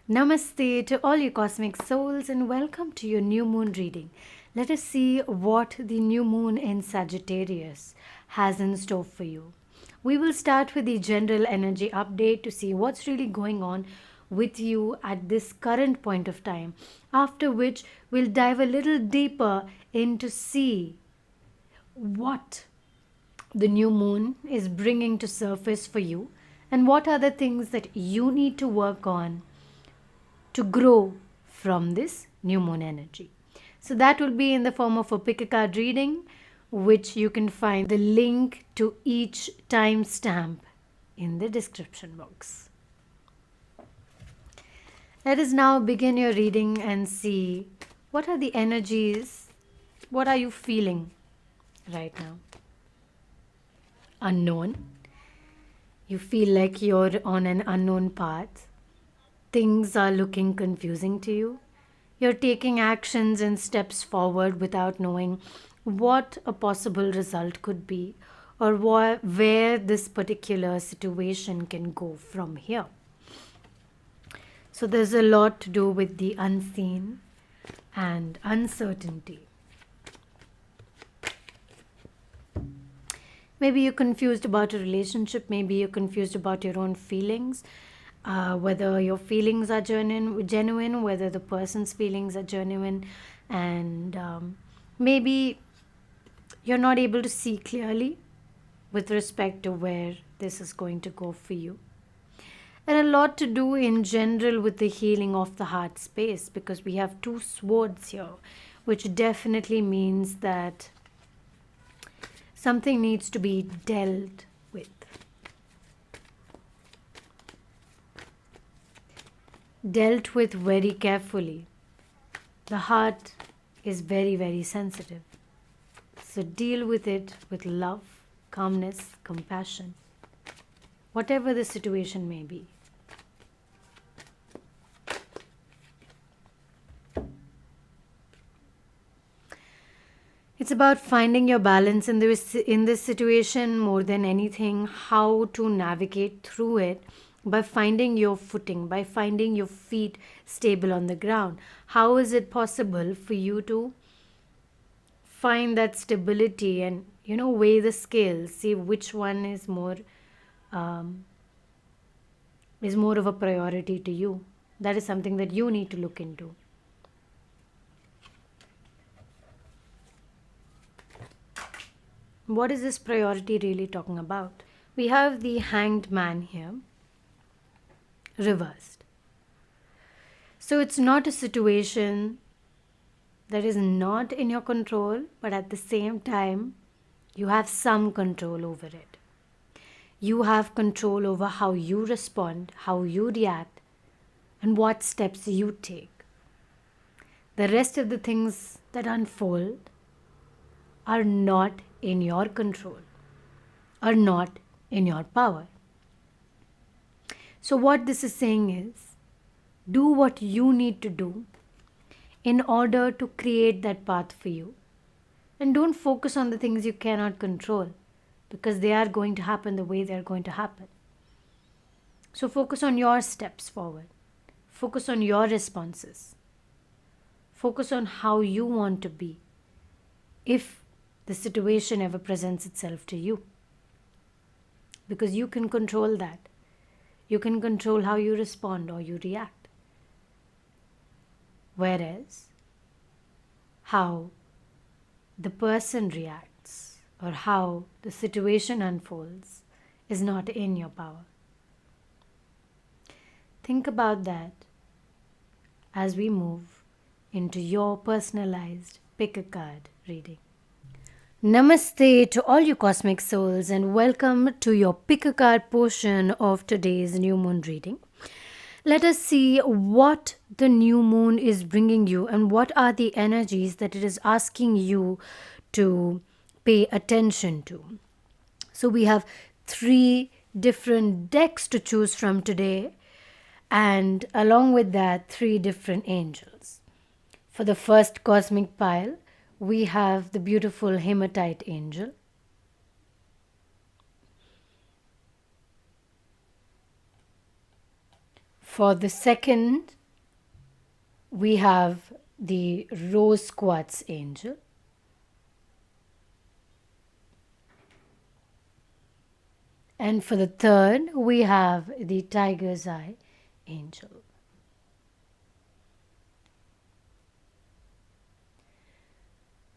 Namaste to all you cosmic souls and welcome to your new moon reading. Let us see what the new moon in Sagittarius has in store for you. We will start with the general energy update to see what's really going on with you at this current point of time, after which we'll dive a little deeper into see what the new moon is bringing to surface for you and what are the things that you need to work on to grow from this new moon energy. So that will be in the form of a pick a card reading, which you can find the link to each timestamp in the description box. Let us now begin your reading and see what are the energies, what are you feeling right now? Unknown. You feel like you're on an unknown path. Things are looking confusing to you. You're taking actions and steps forward without knowing what a possible result could be or where this particular situation can go from here. So there's a lot to do with the unseen and uncertainty. Maybe you're confused about a relationship. Maybe you're confused about your own feelings. Whether your feelings are genuine, whether the person's feelings are genuine, and maybe you're not able to see clearly with respect to where this is going to go for you. And a lot to do in general with the healing of the heart space, because we have two swords here, which definitely means that something needs to be dealt with. Dealt with very carefully. The heart is very, very sensitive. So deal with it with love, calmness, compassion, whatever the situation may be. It's about finding your balance in this situation more than anything, how to navigate through it by finding your footing, by finding your feet stable on the ground. How is it possible for you to find that stability and, weigh the scales, see which one is more of a priority to you? That is something that you need to look into. What is this priority really talking about? We have the Hanged Man here, reversed. So it's not a situation that is not in your control, but at the same time, you have some control over it. You have control over how you respond, how you react, and what steps you take. The rest of the things that unfold are not in your control, are not in your power. So what this is saying is, do what you need to do in order to create that path for you. And don't focus on the things you cannot control, because they are going to happen the way they are going to happen. So focus on your steps forward. Focus on your responses. Focus on how you want to be if the situation ever presents itself to you. Because you can control that. You can control how you respond or you react. Whereas, how the person reacts or how the situation unfolds is not in your power. Think about that as we move into your personalized pick a card reading. Namaste to all you cosmic souls and welcome to your pick a card portion of today's new moon reading. Let us see what the new moon is bringing you and what are the energies that it is asking you to pay attention to. So we have 3 different decks to choose from today, and along with that 3 different angels. For the first cosmic pile, we have the beautiful hematite angel. For the second we have the rose quartz angel. And for the third, we have the tiger's eye angel.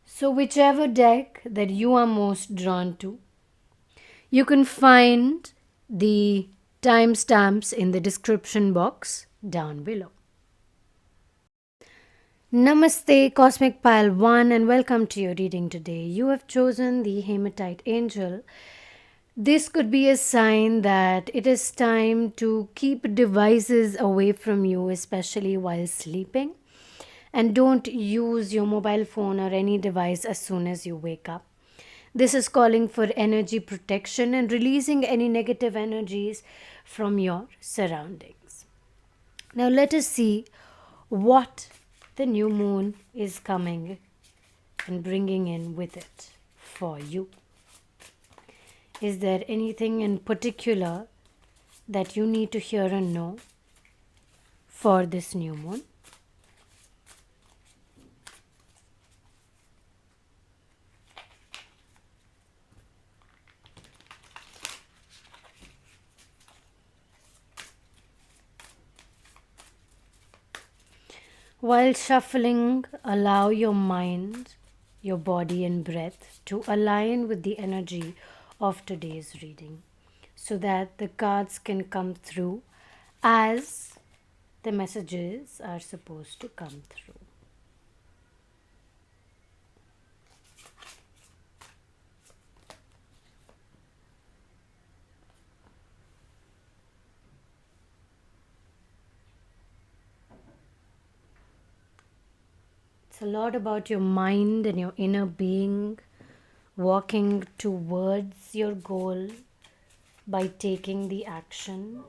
So, whichever deck that you are most drawn to, you can find the timestamps in the description box down below. Namaste, Cosmic Pile 1, and welcome to your reading today. You have chosen the Hematite Angel. This could be a sign that it is time to keep devices away from you, especially while sleeping. And don't use your mobile phone or any device as soon as you wake up. This is calling for energy protection and releasing any negative energies from your surroundings. Now, let us see what the new moon is coming and bringing in with it for you. Is there anything in particular that you need to hear and know for this new moon? While shuffling, allow your mind, your body, and breath to align with the energy of today's reading so that the cards can come through as the messages are supposed to come through. It's a lot about your mind and your inner being walking towards your goal by taking the action.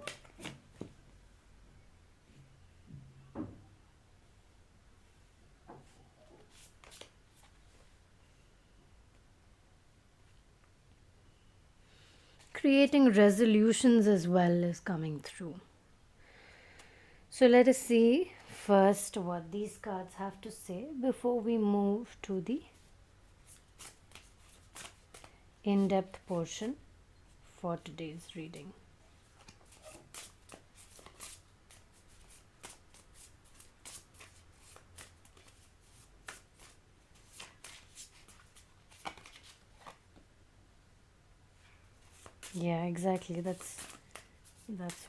Creating resolutions as well is coming through. So let us see first what these cards have to say before we move to the in-depth portion for today's reading. Yeah, exactly. That's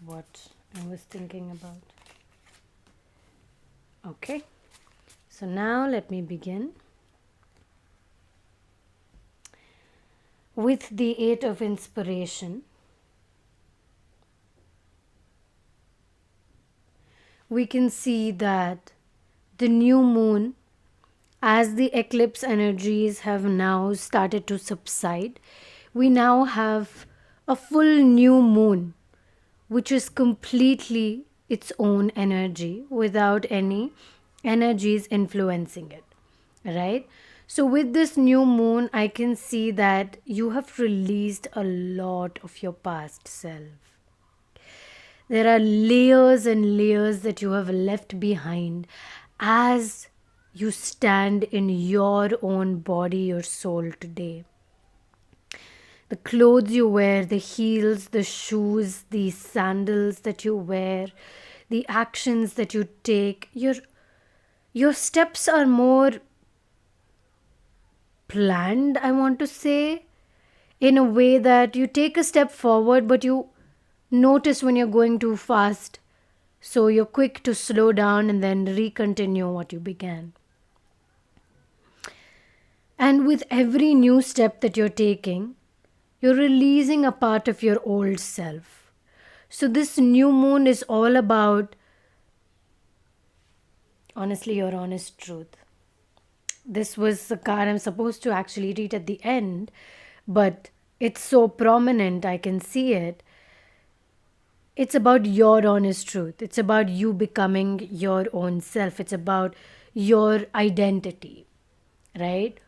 what I was thinking about. Okay, so now let me begin with the Eight of Inspiration. We can see that the new moon, as the eclipse energies have now started to subside, we now have a full new moon, which is completely its own energy without any energies influencing it, right? So with this new moon, I can see that you have released a lot of your past self. There are layers and layers that you have left behind as you stand in your own body, your soul today. The clothes you wear, the heels, the shoes, the sandals that you wear, the actions that you take, your steps are more planned, I want to say, in a way that you take a step forward, but you notice when you're going too fast. So you're quick to slow down and then recontinue what you began. And with every new step that you're taking, you're releasing a part of your old self. So this new moon is all about, honestly, your honest truth. This was the card I'm supposed to actually read at the end, but it's so prominent, I can see it. It's about your honest truth. It's about you becoming your own self. It's about your identity, right?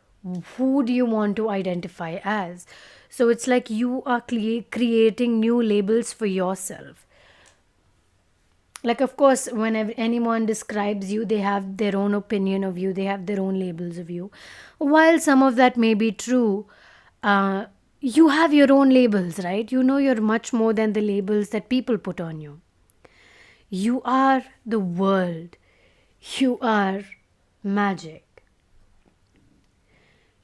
Who do you want to identify as? So it's like you are creating new labels for yourself. Like, of course, whenever anyone describes you, they have their own opinion of you, they have their own labels of you. While some of that may be true, uh, you have your own labels, right? You know, you're much more than the labels that people put on you. You are the world, you are magic.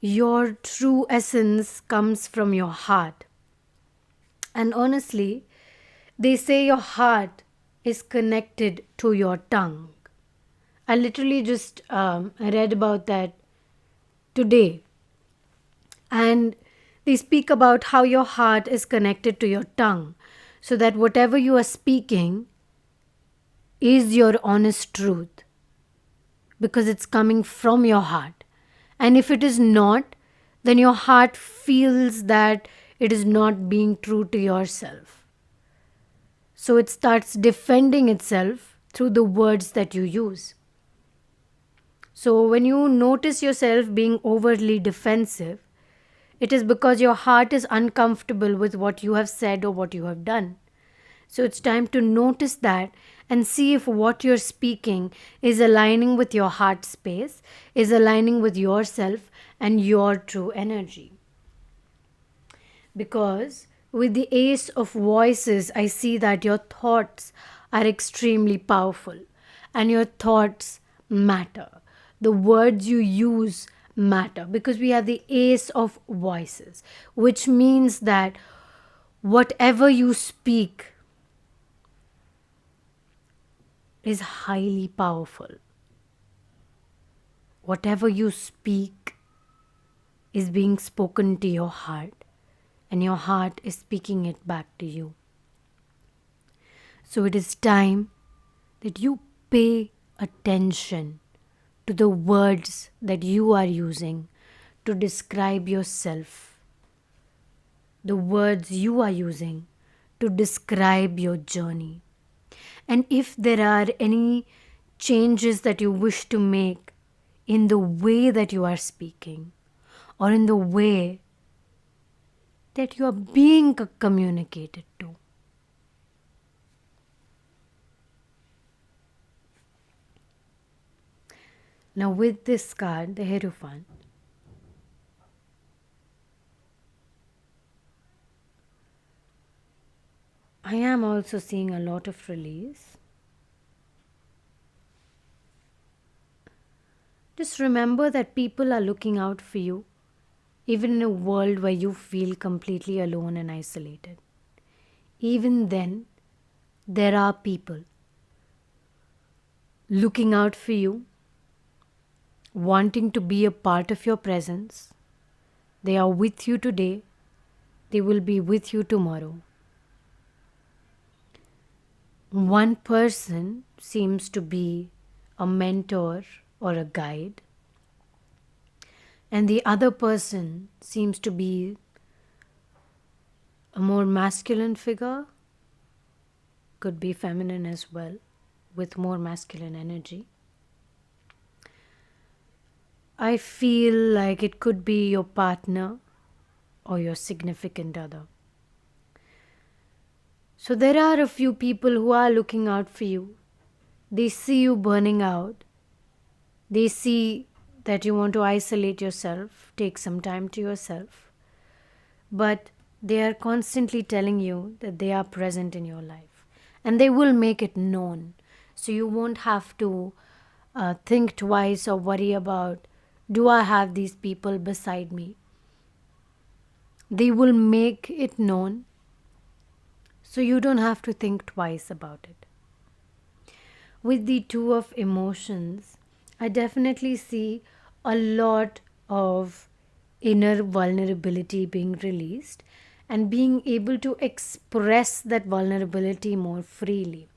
Your true essence comes from your heart. And honestly, they say your heart is connected to your tongue. I literally just read about that today. And they speak about how your heart is connected to your tongue, so that whatever you are speaking is your honest truth, because it's coming from your heart. And if it is not, then your heart feels that it is not being true to yourself. So it starts defending itself through the words that you use. So when you notice yourself being overly defensive, it is because your heart is uncomfortable with what you have said or what you have done. So it's time to notice that and see if what you're speaking is aligning with your heart space, is aligning with yourself and your true energy. Because with the Ace of Voices, I see that your thoughts are extremely powerful and your thoughts matter. The words you use matter, because we have the Ace of Voices, which means that whatever you speak is highly powerful. Whatever you speak is being spoken to your heart, and your heart is speaking it back to you. So it is time that you pay attention to the words that you are using to describe yourself, the words you are using to describe your journey. And if there are any changes that you wish to make in the way that you are speaking, or in the way that you are being communicated to, now with this card, the Hierophant, I am also seeing a lot of release. Just remember that people are looking out for you, even in a world where you feel completely alone and isolated. Even then, there are people looking out for you, wanting to be a part of your presence. They are with you today, they will be with you tomorrow. One person seems to be a mentor or a guide, and the other person seems to be a more masculine figure, could be feminine as well, with more masculine energy. I feel like it could be your partner or your significant other. So there are a few people who are looking out for you. They see you burning out. They see that you want to isolate yourself, take some time to yourself. But they are constantly telling you that they are present in your life. And they will make it known. So you won't have to think twice or worry about, do I have these people beside me? They will make it known, so you don't have to think twice about it. With the Two of Emotions, I definitely see a lot of inner vulnerability being released and being able to express that vulnerability more freely.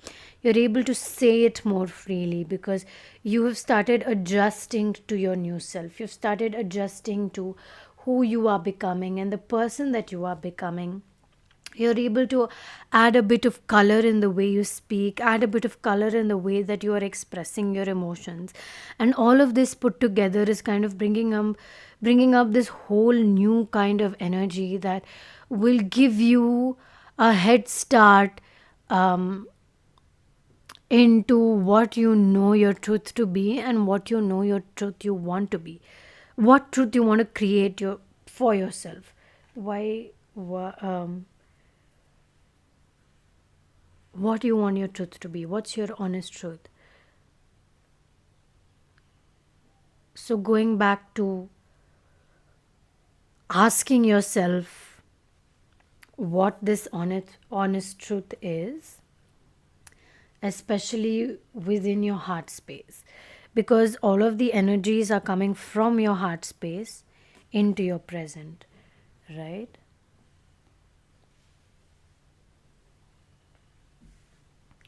You're able to say it more freely because you have started adjusting to your new self. You've started adjusting to who you are becoming and the person that you are becoming. You're able to add a bit of color in the way you speak, add a bit of color in the way that you are expressing your emotions. And all of this put together is kind of bringing up this whole new kind of energy that will give you a head start into what you know your truth to be and what you know your truth you want to be, what truth you want to create for yourself. Why what you want your truth to be, what's your honest truth. So going back to asking yourself what this honest truth is, especially within your heart space, because all of the energies are coming from your heart space into your present, right?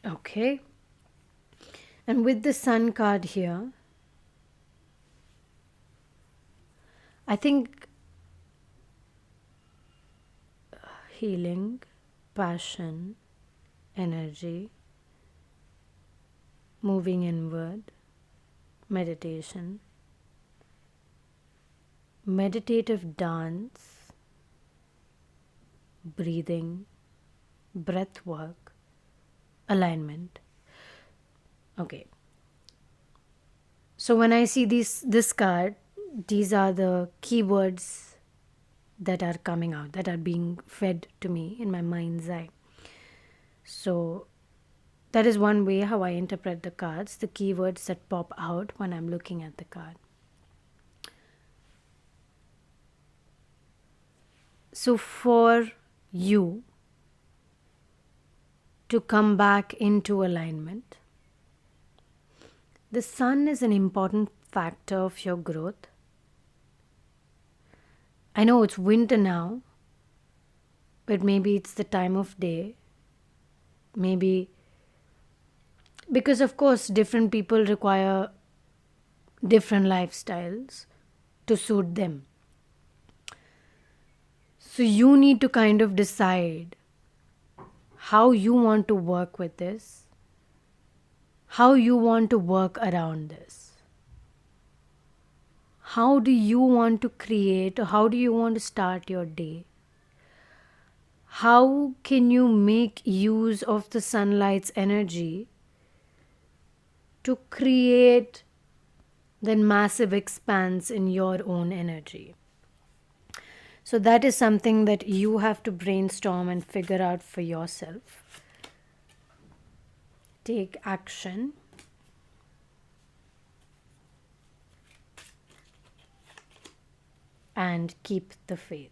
Okay. And with the sun card here, I think healing, passion, energy, moving inward, meditation, meditative dance, breathing, breath work, alignment. Okay. So when I see this card, these are the keywords that are coming out, that are being fed to me in my mind's eye. So that is one way how I interpret the cards, the keywords that pop out when I'm looking at the card. So for you to come back into alignment, the sun is an important factor of your growth. I know it's winter now, but maybe it's the time of day. Maybe because, of course, different people require different lifestyles to suit them. So you need to kind of decide how you want to work with this, how you want to work around this. How do you want to create, or how do you want to start your day? How can you make use of the sunlight's energy to create that massive expanse in your own energy? So that is something that you have to brainstorm and figure out for yourself. Take action. And keep the faith.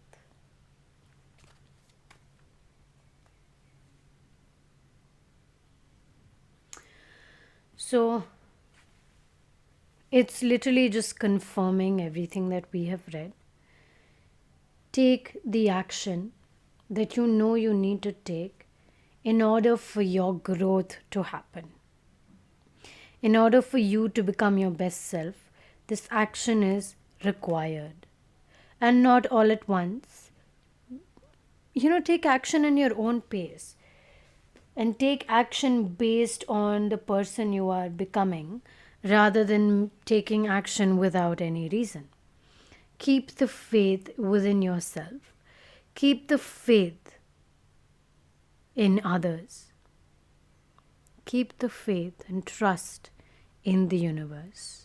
So it's literally just confirming everything that we have read. Take the action that you know you need to take in order for your growth to happen. In order for you to become your best self, this action is required. And not all at once. Take action in your own pace. And take action based on the person you are becoming rather than taking action without any reason. Keep the faith within yourself. Keep the faith in others. Keep the faith and trust in the universe.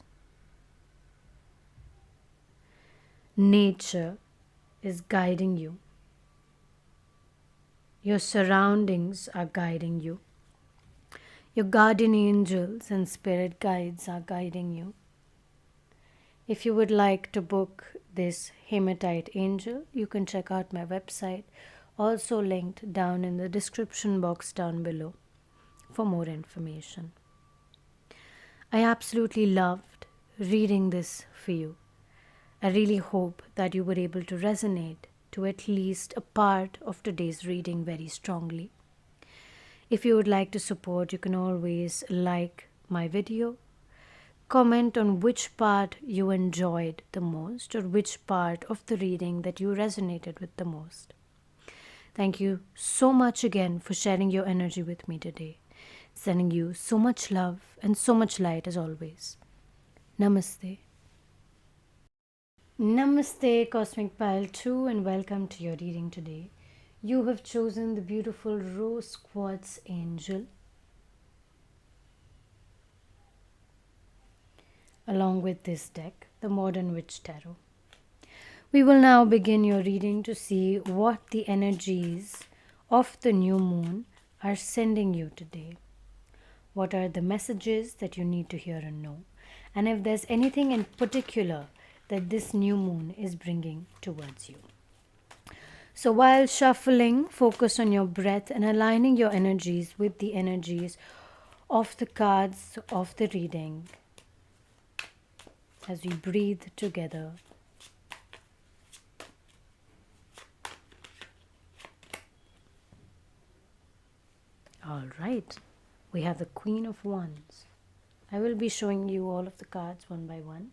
Nature is guiding you. Your surroundings are guiding you. Your guardian angels and spirit guides are guiding you. If you would like to book this hematite angel, you can check out my website, also linked down in the description box down below for more information. I absolutely loved reading this for you. I really hope that you were able to resonate to at least a part of today's reading very strongly. If you would like to support, you can always like my video, comment on which part you enjoyed the most or which part of the reading that you resonated with the most. Thank you so much again for sharing your energy with me today. Sending you so much love and so much light as always. Namaste. Namaste, Cosmic Pile 2, and welcome to your reading today. You have chosen the beautiful Rose Quartz Angel. along with this deck, the Modern Witch Tarot. We will now begin your reading to see what the energies of the new moon are sending you today. What are the messages that you need to hear and know? And if there's anything in particular that this new moon is bringing towards you. So while shuffling, focus on your breath and aligning your energies with the energies of the cards of the reading as we breathe together. All right, we have the Queen of Wands. I will be showing you all of the cards one by one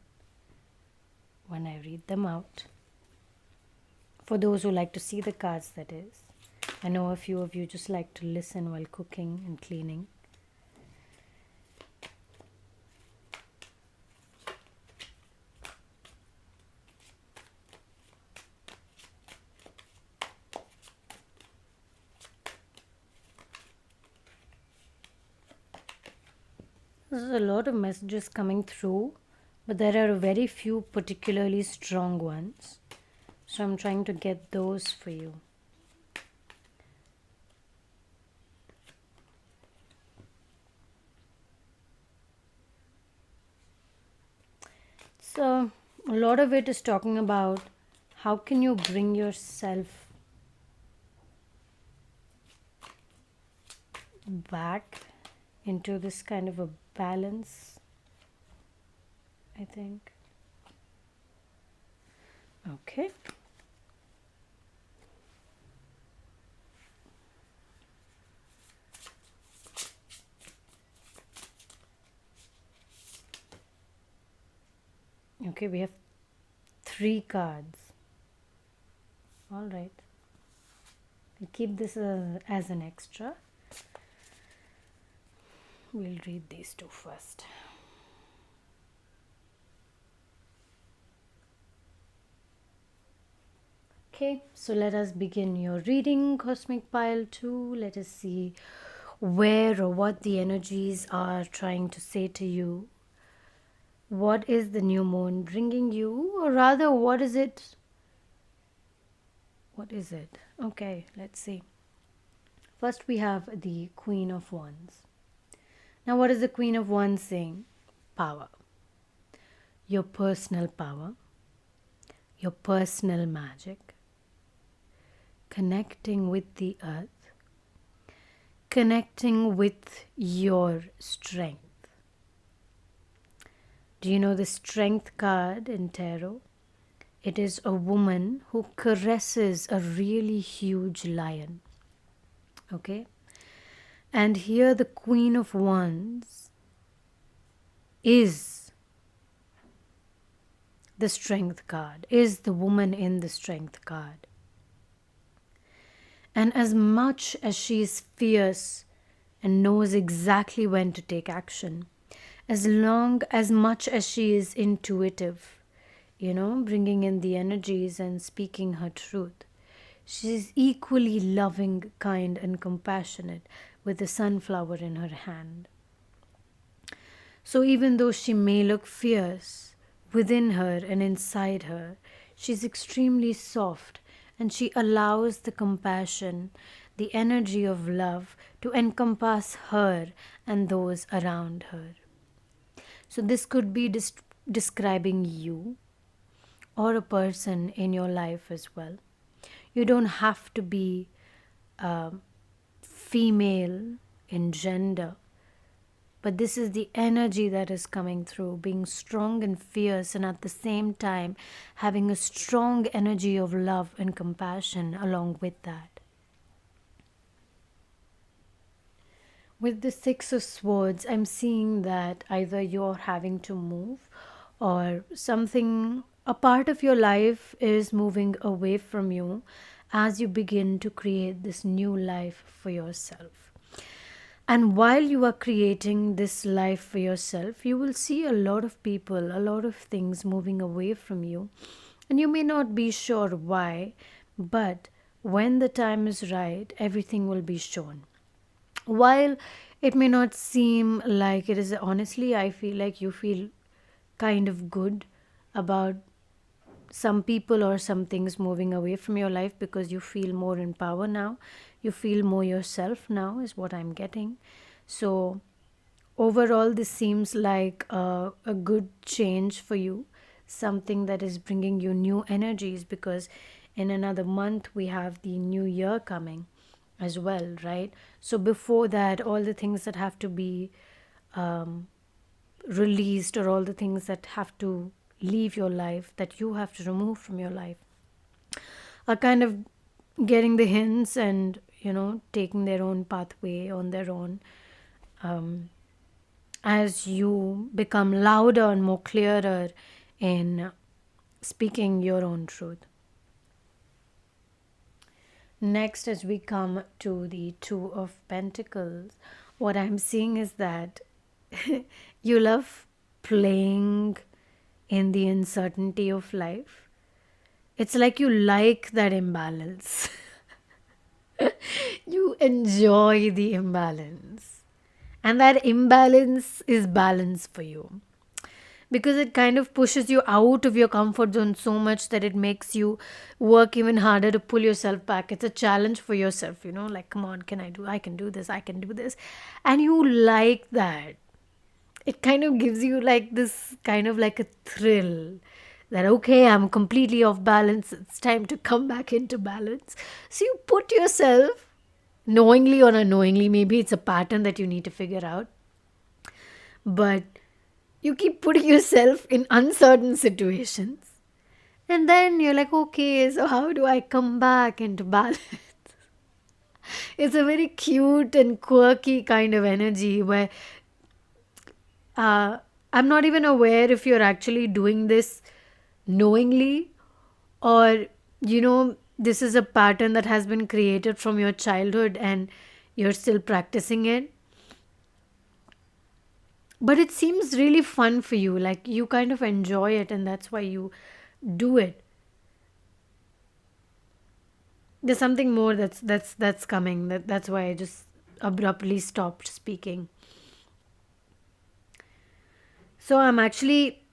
when I read them out. For those who like to see the cards, that is. I know a few of you just like to listen while cooking and cleaning. There's a lot of messages coming through, but there are very few particularly strong ones. So I'm trying to get those for you. So a lot of it is talking about how can you bring yourself back into this kind of a balance, I think. Okay. Okay, we have 3 cards. All right. We'll keep this as an extra. We'll read these 2 first. Okay, so let us begin your reading, Cosmic Pile 2. Let us see where or what the energies are trying to say to you. What is the new moon bringing you? Or rather, what is it? What is it? Okay, let's see. First, we have the Queen of Wands. Now, what is the Queen of Wands saying? Power. Your personal power. Your personal magic. Connecting with the earth. Connecting with your strength. Do you know the Strength card in tarot? It is a woman who caresses a really huge lion. Okay? And here the Queen of Wands is the Strength card, is the woman in the Strength card. And as much as she is fierce and knows exactly when to take action, as much as she is intuitive, bringing in the energies and speaking her truth, she's equally loving, kind, and compassionate with the sunflower in her hand. So even though she may look fierce, within her and inside her, she's extremely soft, and she allows the compassion, the energy of love to encompass her and those around her. So this could be describing you or a person in your life as well. You don't have to be female in gender, but this is the energy that is coming through, being strong and fierce, and at the same time having a strong energy of love and compassion along with that. With the 6 of Swords, I'm seeing that either you're having to move or something, a part of your life is moving away from you as you begin to create this new life for yourself. And while you are creating this life for yourself, you will see a lot of people, a lot of things moving away from you. And you may not be sure why, but when the time is right, everything will be shown. While it may not seem like it is, honestly, I feel like you feel kind of good about some people or some things moving away from your life because you feel more in power now. You feel more yourself now, is what I'm getting. So, overall, this seems like a good change for you, something that is bringing you new energies because in another month we have the new year coming as well, right? So, before that, all the things that have to be um, released or all the things that have to leave your life, that you have to remove from your life, are kind of getting the hints and, taking their own pathway on their own. Um, as you become louder and more clearer in speaking your own truth. Next, as we come to the Two of Pentacles, what I'm seeing is that you love playing in the uncertainty of life. It's like you like that imbalance. You enjoy the imbalance. And that imbalance is balance for you because it kind of pushes you out of your comfort zone so much that it makes you work even harder to pull yourself back. It's a challenge for yourself, like, come on, I can do this, I can do this. And you like that. It kind of gives you like this kind of like a thrill that, okay, I'm completely off balance. It's time to come back into balance. So you put yourself, knowingly or unknowingly, maybe it's a pattern that you need to figure out, but you keep putting yourself in uncertain situations. And then you're like, okay, so how do I come back into balance? It's a very cute and quirky kind of energy where uh, I'm not even aware if you're actually doing this knowingly or, this is a pattern that has been created from your childhood and you're still practicing it. But it seems really fun for you, like you kind of enjoy it and that's why you do it. There's something more that's coming. That's why I just abruptly stopped speaking. So I'm actually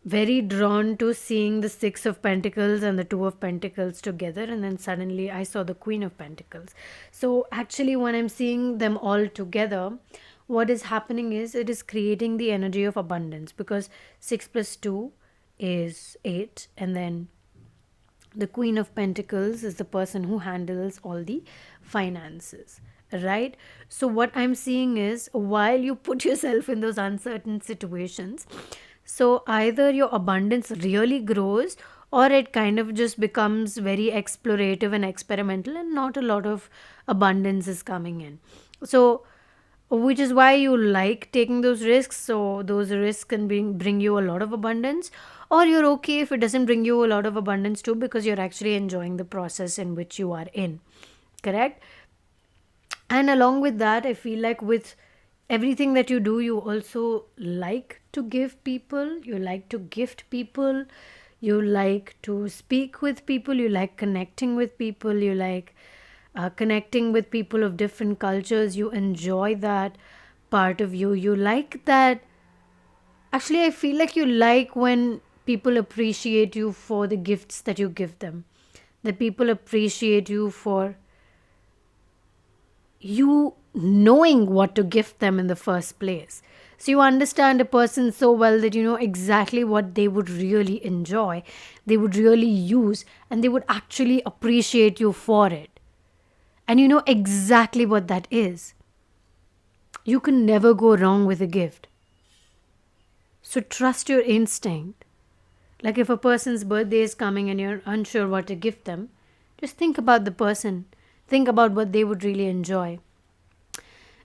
very drawn to seeing the Six of Pentacles and the Two of Pentacles together, and then suddenly I saw the Queen of Pentacles. So actually, when I'm seeing them all together, what is happening is it is creating the energy of abundance because 6 plus 2 is 8, and then the Queen of Pentacles is the person who handles all the finances, right? So what I'm seeing is while you put yourself in those uncertain situations, so either your abundance really grows or it kind of just becomes very explorative and experimental and not a lot of abundance is coming in. So which is why you like taking those risks, so those risks can bring you a lot of abundance, or you're okay if it doesn't bring you a lot of abundance too because you're actually enjoying the process in which you are in, correct? And along with that, I feel like with everything that you do, you also like to give people, you like to gift people, you like to speak with people, you like connecting with people, you like connecting with people of different cultures. You enjoy that part of you. You like that. Actually, I feel like you like when people appreciate you for the gifts that you give them, that people appreciate you for you knowing what to gift them in the first place. So you understand a person so well that you know exactly what they would really enjoy, they would really use, and they would actually appreciate you for it. And you know exactly what that is. You can never go wrong with a gift. So trust your instinct. Like if a person's birthday is coming and you're unsure what to gift them, just think about the person. Think about what they would really enjoy.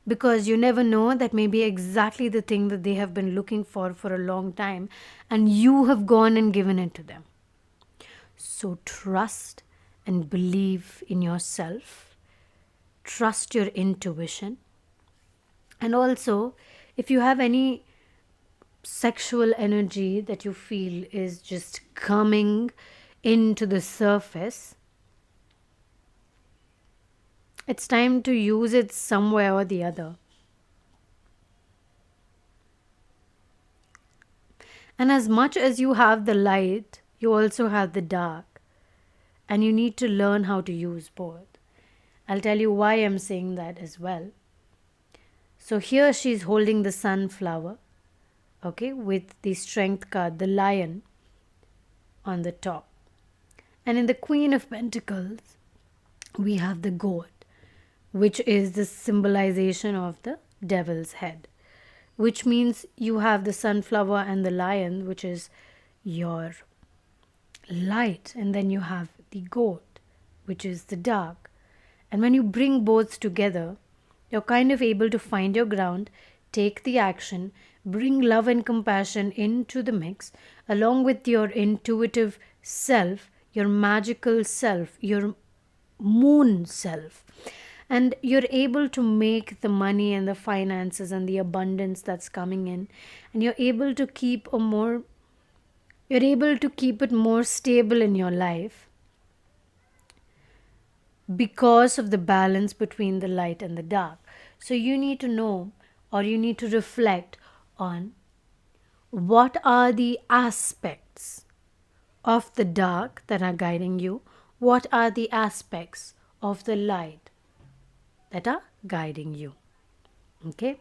Because you never know, that may be exactly the thing that they have been looking for a long time, and you have gone and given it to them. So trust and believe in yourself. Trust your intuition. And also, if you have any sexual energy that you feel is just coming into the surface, it's time to use it somewhere or the other. And as much as you have the light, you also have the dark. And you need to learn how to use both. I'll tell you why I'm saying that as well. So here she's holding the sunflower, okay, with the strength card, the lion on the top. And in the Queen of Pentacles, we have the goat, which is the symbolization of the devil's head, which means you have the sunflower and the lion, which is your light, and then you have the goat, which is the dark. And when you bring both together, you're kind of able to find your ground, take the action, bring love and compassion into the mix, along with your intuitive self, your magical self, your moon self. And you're able to make the money and the finances and the abundance that's coming in. And you're able to keep it more stable in your life because of the balance between the light and the dark. So you need to know, or you need to reflect on, what are the aspects of the dark that are guiding you, what are the aspects of the light that are guiding you. Okay,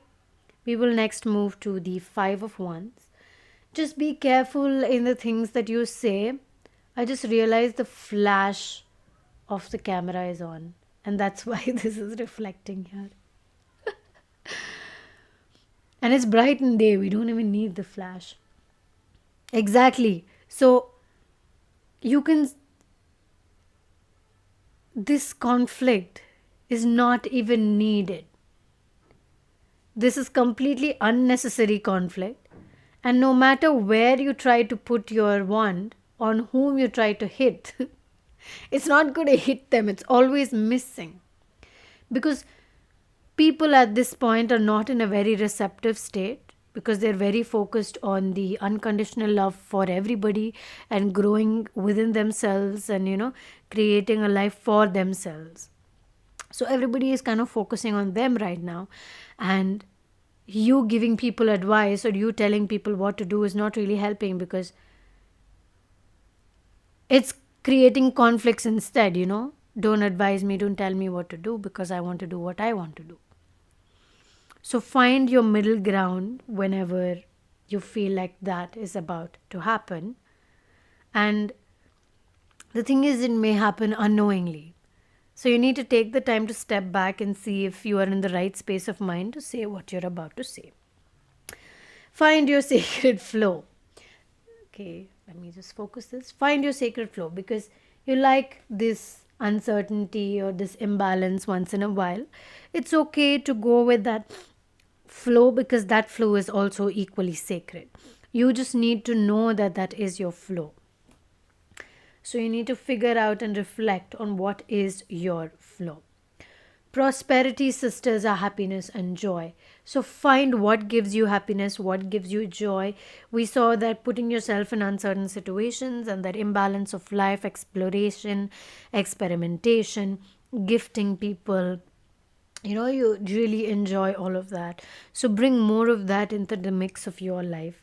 we will next move to the Five of Wands. Just be careful in the things that you say. I just realized the flash of the camera is on, and that's why this is reflecting here. And it's bright in day, we don't even need the flash. Exactly. So you can, this conflict is not even needed. This is completely unnecessary conflict. And no matter where you try to put your wand, on whom you try to hit, it's not going to hit them. It's always missing. Because people at this point are not in a very receptive state, because they're very focused on the unconditional love for everybody and growing within themselves and, creating a life for themselves. So everybody is kind of focusing on them right now. And you giving people advice or you telling people what to do is not really helping, because it's creating conflicts instead. Don't advise me, don't tell me what to do, because I want to do what I want to do. So find your middle ground whenever you feel like that is about to happen. And the thing is, it may happen unknowingly. So you need to take the time to step back and see if you are in the right space of mind to say what you're about to say. Find your sacred flow. Okay, let me just focus this. Find your sacred flow, because you like this uncertainty or this imbalance once in a while. It's okay to go with that flow, because that flow is also equally sacred. You just need to know that that is your flow. So you need to figure out and reflect on what is your flow. Prosperity, sisters, are happiness and joy. So find what gives you happiness, what gives you joy. We saw that putting yourself in uncertain situations and that imbalance of life, exploration, experimentation, gifting people, you really enjoy all of that. So bring more of that into the mix of your life.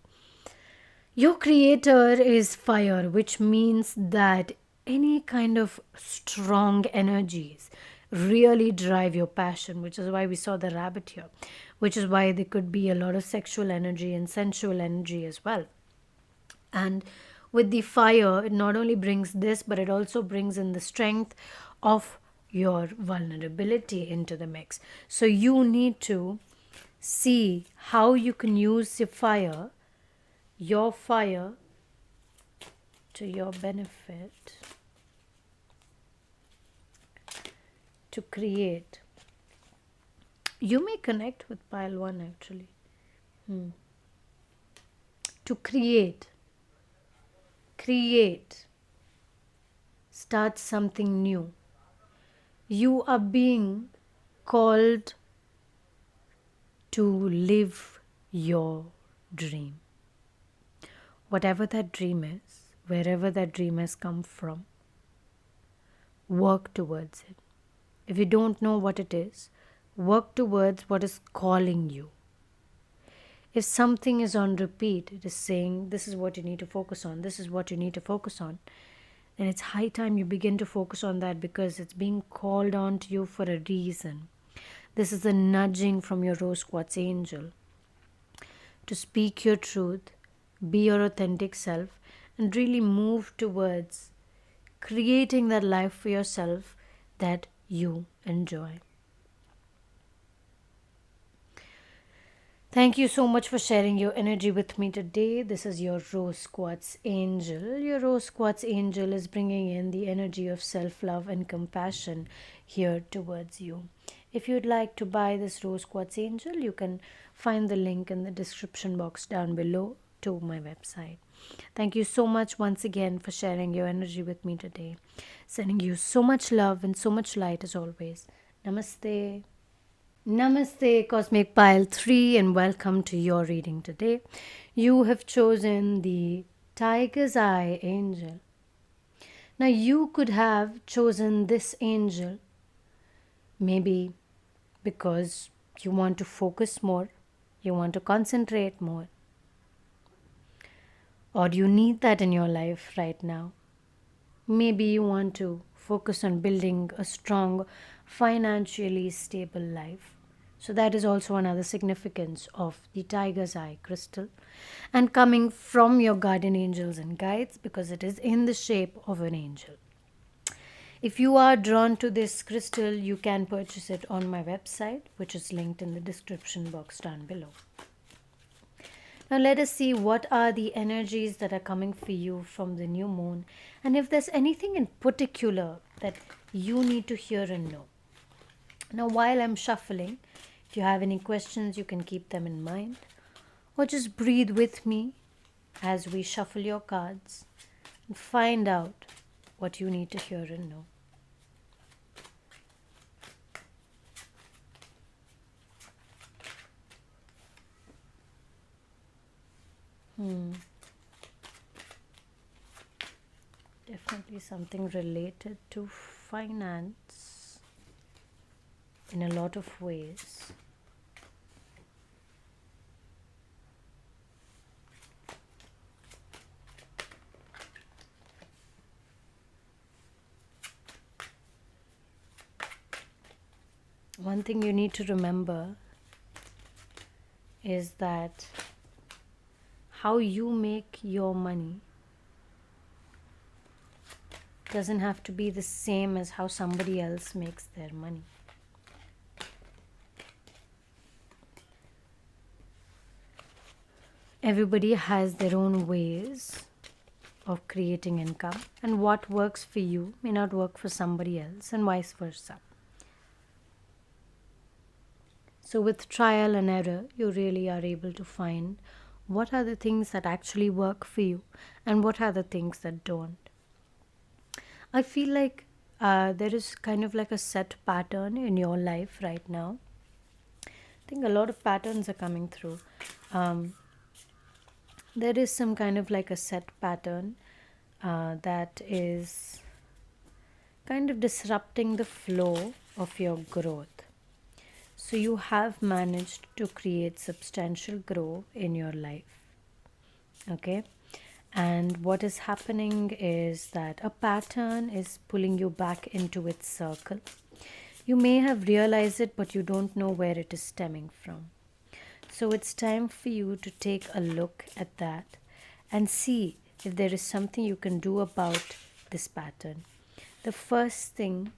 Your creator is fire, which means that any kind of strong energies really drive your passion, which is why we saw the rabbit here, which is why there could be a lot of sexual energy and sensual energy as well. And with the fire, it not only brings this, but it also brings in the strength of your vulnerability into the mix. So you need to see how you can use your fire to your benefit, to create. You may connect with pile 1 actually. To create, start something new. You are being called to live your dream. Whatever that dream is, wherever that dream has come from, work towards it. If you don't know what it is, work towards what is calling you. If something is on repeat, it is saying, this is what you need to focus on, this is what you need to focus on, then it's high time you begin to focus on that, because it's being called on to you for a reason. This is a nudging from your rose quartz angel to speak your truth, be your authentic self, and really move towards creating that life for yourself that you enjoy. Thank you so much for sharing your energy with me today. This is your Rose Quartz Angel. Your Rose Quartz Angel is bringing in the energy of self-love and compassion here towards you. If you'd like to buy this Rose Quartz Angel, you can find the link in the description box down below to my website. Thank you so much once again for sharing your energy with me today. Sending you so much love and so much light as always. Namaste. Namaste, Cosmic Pile 3, and welcome to your reading today. You have chosen the Tiger's Eye Angel. Now, you could have chosen this angel maybe because you want to focus more, you want to concentrate more, or you need that in your life right now. Maybe you want to focus on building a strong, financially stable life. So that is also another significance of the Tiger's Eye crystal, and coming from your guardian angels and guides, because it is in the shape of an angel. If you are drawn to this crystal, you can purchase it on my website, which is linked in the description box down below. Now let us see what are the energies that are coming for you from the new moon, and if there's anything in particular that you need to hear and know. Now, while I'm shuffling, if you have any questions, you can keep them in mind, or just breathe with me as we shuffle your cards and find out what you need to hear and know. Definitely something related to finance in a lot of ways. One thing you need to remember is that how you make your money doesn't have to be the same as how somebody else makes their money. Everybody has their own ways of creating income, and what works for you may not work for somebody else, and vice versa. So with trial and error, you really are able to find what are the things that actually work for you and what are the things that don't. I feel like there is kind of like a set pattern in your life right now. I think a lot of patterns are coming through. There is some kind of like a set pattern that is kind of disrupting the flow of your growth. So you have managed to create substantial growth in your life. Okay? And what is happening is that a pattern is pulling you back into its circle. You may have realized it, but you don't know where it is stemming from. So it's time for you to take a look at that and see if there is something you can do about this pattern. The first thing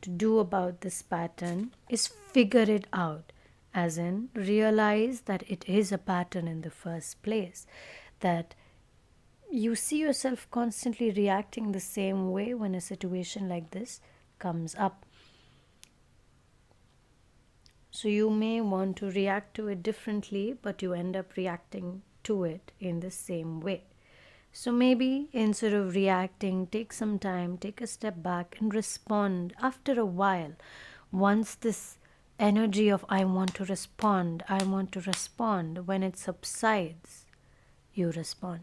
to do about this pattern is figure it out, as in realize that it is a pattern in the first place, that you see yourself constantly reacting the same way when a situation like this comes up. So you may want to react to it differently, but you end up reacting to it in the same way. So maybe instead of reacting, take some time, take a step back and respond after a while. Once this energy of I want to respond, when it subsides, you respond.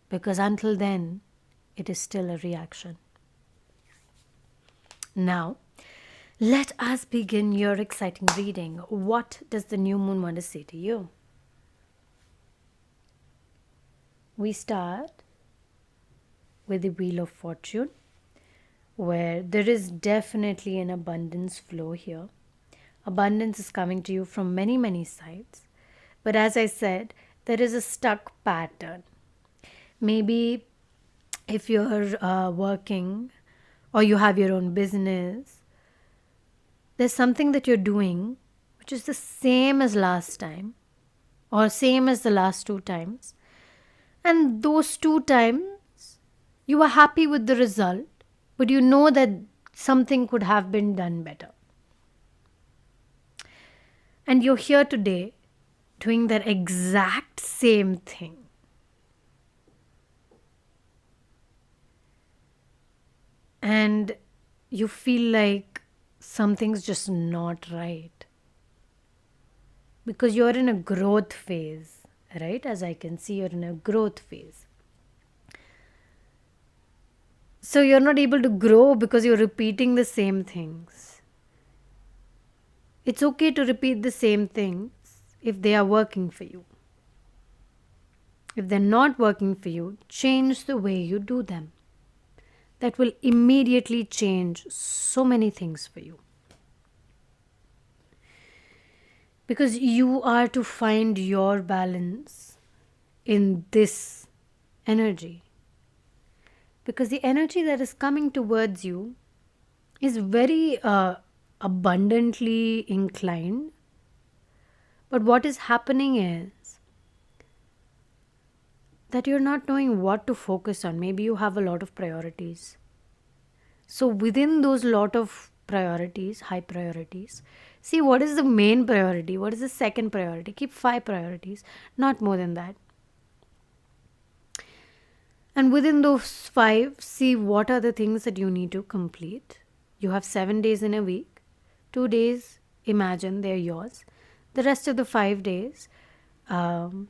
Because until then, it is still a reaction. Now, Let us begin your exciting reading. What does the new moon want to say to you? We start with the Wheel of Fortune, where there is definitely an abundance flow here. Abundance is coming to you from many, many sides. But as I said, there is a stuck pattern. Maybe if you're working or you have your own business, there's something that you're doing which is the same as last time or same as the last two times. And those two times you are happy with the result, but you know that something could have been done better. And you're here today doing that exact same thing. And you feel like something's just not right. Because you're in a growth phase, right? As I can see, you're in a growth phase. So you're not able to grow because you're repeating the same things. It's okay to repeat the same things if they are working for you. If they're not working for you, change the way you do them. That will immediately change so many things for you. Because you are to find your balance in this energy. Because the energy that is coming towards you is very abundantly inclined. But what is happening is that you're not knowing what to focus on. Maybe you have a lot of priorities. So within those lot of priorities, high priorities, see what is the main priority, what is the second priority. Keep 5 priorities, not more than that. And within those 5, see what are the things that you need to complete. You have 7 days in a week. 2 days, imagine they're yours. The rest of the 5 days,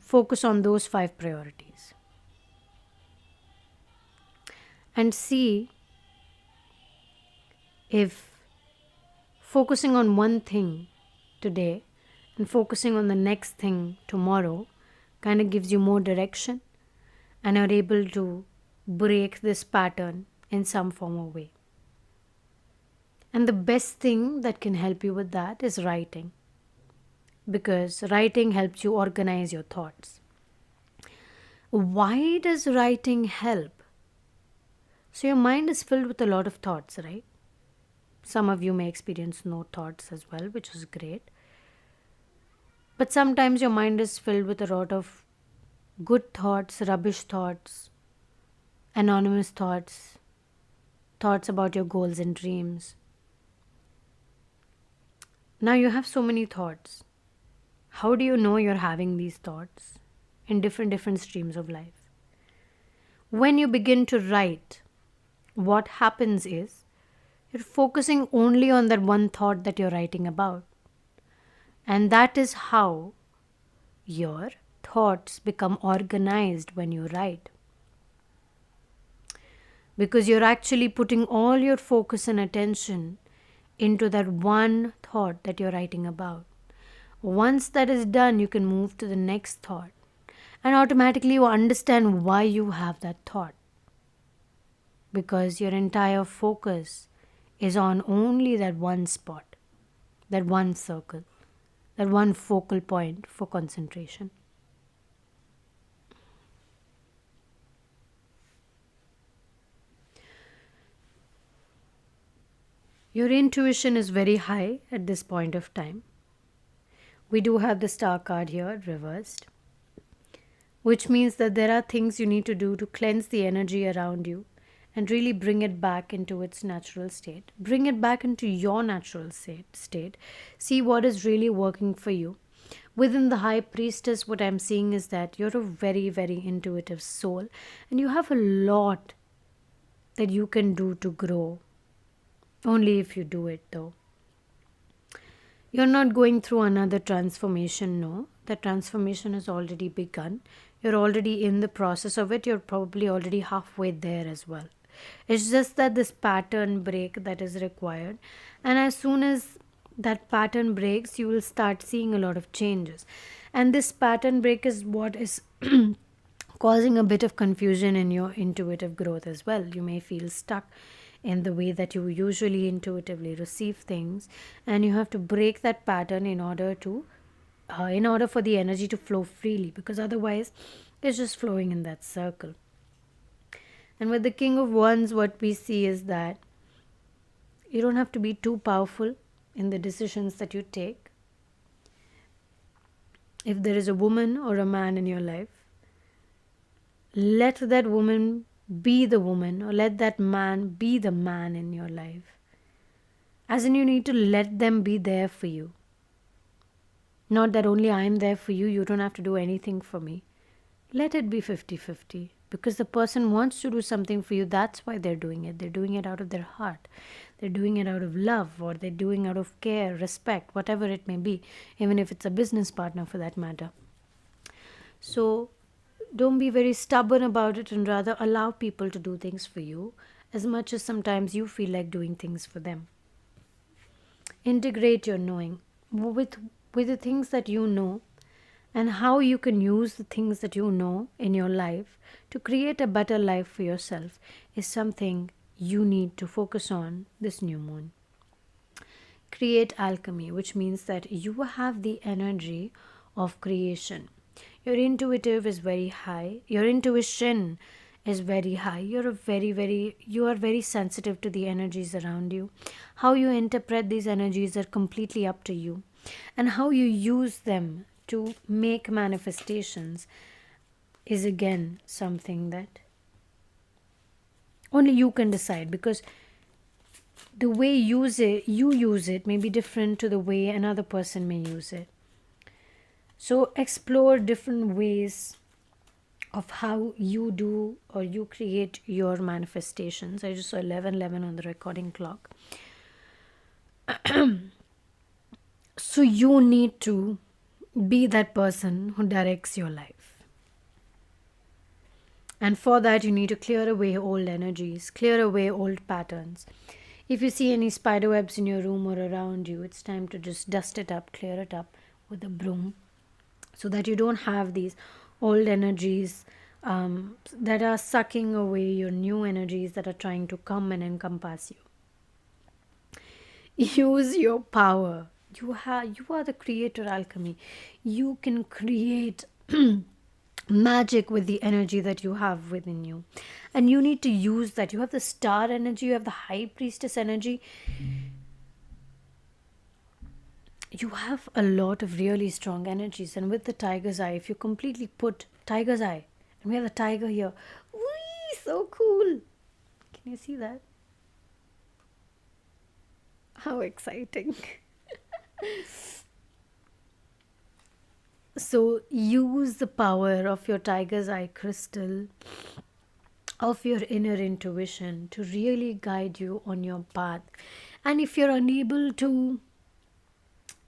focus on those 5 priorities. And see if focusing on one thing today and focusing on the next thing tomorrow kind of gives you more direction and are able to break this pattern in some form or way. And the best thing that can help you with that is writing. Because writing helps you organize your thoughts. Why does writing help? So your mind is filled with a lot of thoughts, right? Some of you may experience no thoughts as well, which is great. But sometimes your mind is filled with a lot of good thoughts, rubbish thoughts, anonymous thoughts, thoughts about your goals and dreams. Now you have so many thoughts. How do you know you're having these thoughts in different streams of life? When you begin to write, what happens is you're focusing only on that one thought that you're writing about. And that is how your thoughts become organized when you write. Because you're actually putting all your focus and attention into that one thought that you're writing about. Once that is done, you can move to the next thought. And automatically you understand why you have that thought. Because your entire focus is on only that one spot, that one circle, that one focal point for concentration. Your intuition is very high at this point of time. We do have the star card here reversed, which means that there are things you need to do to cleanse the energy around you and really bring it back into its natural state. Bring it back into your natural state. See what is really working for you. Within the High Priestess, what I'm seeing is that you're a very, very intuitive soul and you have a lot that you can do to grow. Only if you do it though. You're not going through another transformation, no. The transformation has already begun. You're already in the process of it. You're probably already halfway there as well. It's just that this pattern break that is required. And as soon as that pattern breaks, you will start seeing a lot of changes. And this pattern break is what is causing a bit of confusion in your intuitive growth as well. You may feel stuck in the way that you usually intuitively receive things, and you have to break that pattern in order for the energy to flow freely, because otherwise it's just flowing in that circle. And with the King of Wands, what we see is that you don't have to be too powerful in the decisions that you take. If there is a woman or a man in your life, let that woman be the woman, or let that man be the man in your life. As in, you need to let them be there for you. Not that only I am there for you, you don't have to do anything for me. Let it be 50-50. Because the person wants to do something for you, that's why they're doing it. They're doing it out of their heart. They're doing it out of love, or they're doing out of care, respect, whatever it may be, even if it's a business partner for that matter. So don't be very stubborn about it, and rather allow people to do things for you as much as sometimes you feel like doing things for them. Integrate your knowing with the things that you know, and how you can use the things that you know in your life to create a better life for yourself is something you need to focus on this new moon. Create alchemy, which means that you have the energy of creation. Your intuitive is very high. Your intuition is very high. You are very sensitive to the energies around you. How you interpret these energies are completely up to you. And how you use them to make manifestations is again something that only you can decide, because the way you use it may be different to the way another person may use it. So explore different ways of how you do or you create your manifestations. I just saw 11:11 on the recording clock. So you need to be that person who directs your life. And for that, you need to clear away old energies, clear away old patterns. If you see any spider webs in your room or around you, it's time to just dust it up, clear it up with a broom, so that you don't have these old energies that are sucking away your new energies that are trying to come and encompass you. Use your power. You are the creator alchemy. You can create magic with the energy that you have within you, and you need to use that. You have the star energy, you have the high priestess energy. You have a lot of really strong energies. And with the tiger's eye, if you completely put tiger's eye, and we have the tiger here, whee, so cool. Can you see that? How exciting. So use the power of your tiger's eye crystal, of your inner intuition, to really guide you on your path. And if you're unable to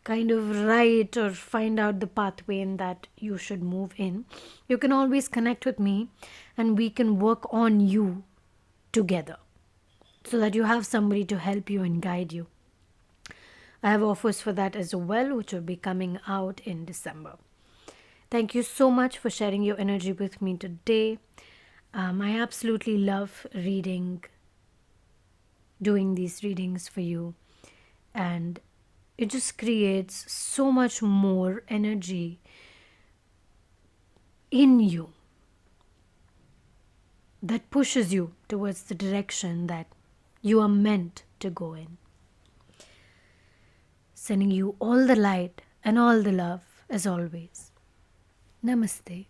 kind of write or find out the pathway in that you should move in, you can always connect with me and we can work on you together, so that you have somebody to help you and guide you. I have offers for that as well, which will be coming out in December. Thank you so much for sharing your energy with me today. I absolutely love doing these readings for you. And it just creates so much more energy in you that pushes you towards the direction that you are meant to go in. Sending you all the light and all the love as always. Namaste.